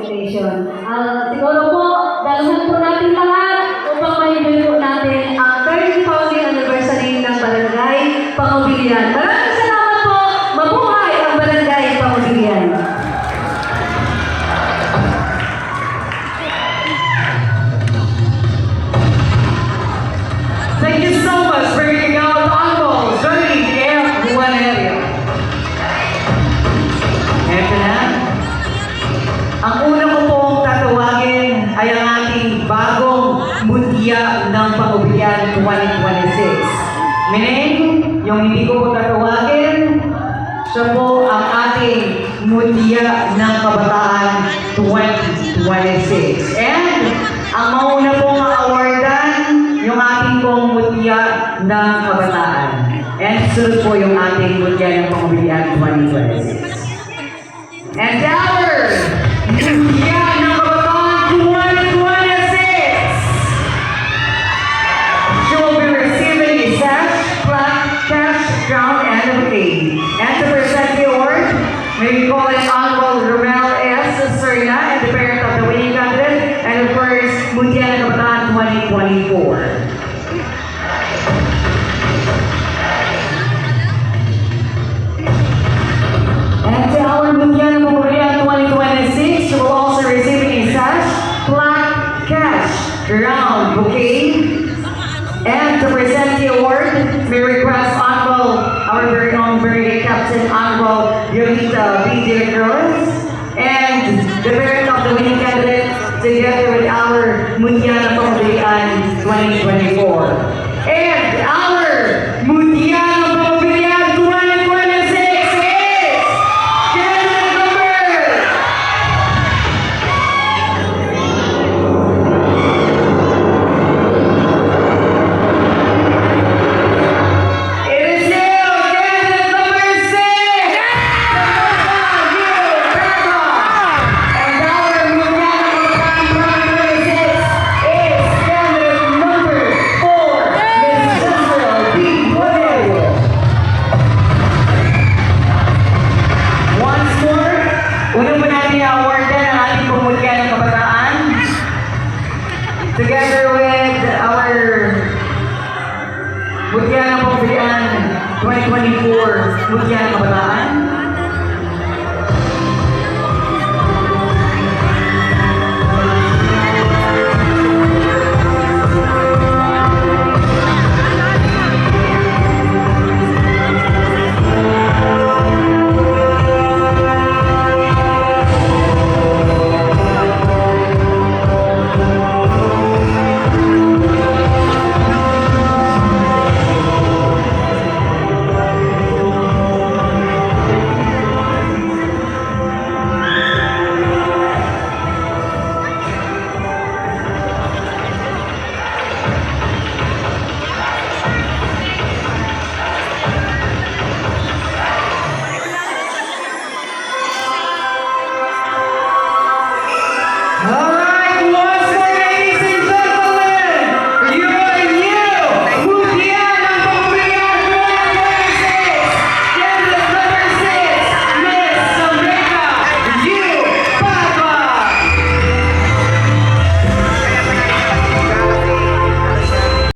invitation. Siguro po, daluhan po natin lahat upang ma-enjoy po natin ang 30th founding anniversary ng Barangay Pangubilian. Maraming salamat po! Mabuhay ang Barangay Pangubilian! Thank you so much for bringing out Uncle Johnny F. Juanerio. Eto na. Ang una ko pong tatawagin ay ang ating bagong mutya ng Pangubilian 2026. Meaning, yung hindi ko po tatawagin, siya po ang ating mutya ng Kabataan 2026. And ang mauna pong awardan, yung ating pong mutya ng Kabataan. And sunod po yung ating mutya ng Pangubilian 2026. And our mutya ng Kabataan 2026! She will be receiving a sash, plaque, cash, crown, and a bouquet. And to present the award, may we call it Honorable Romel S. Serna and the parent of the winning candidate, and of course, Mutya ng Kabataan 2024. And to our Mutya ng Pangubilian 2026, she will also receive a sash, plaque, cash, crown, bouquet. And to present the award, we request Honorable, our very own Brigade Captain Honorable Yolita B. De Cruz, and the parent of the winning candidate, together with our Mutya ng Pangubilian 2024. And our Mutya ng Pangubilian 2026 is candidate number It is you, candidate number 6! And our Mutya ng Kabataan 2026 is candidate number 4, Ms. Cecil B. Juanerio. Once more, una po natin i-awardan ang ating pumutya ng kabataan. Together with our Mutya ng Pangubilian 2024 Mutya ng Kabataan.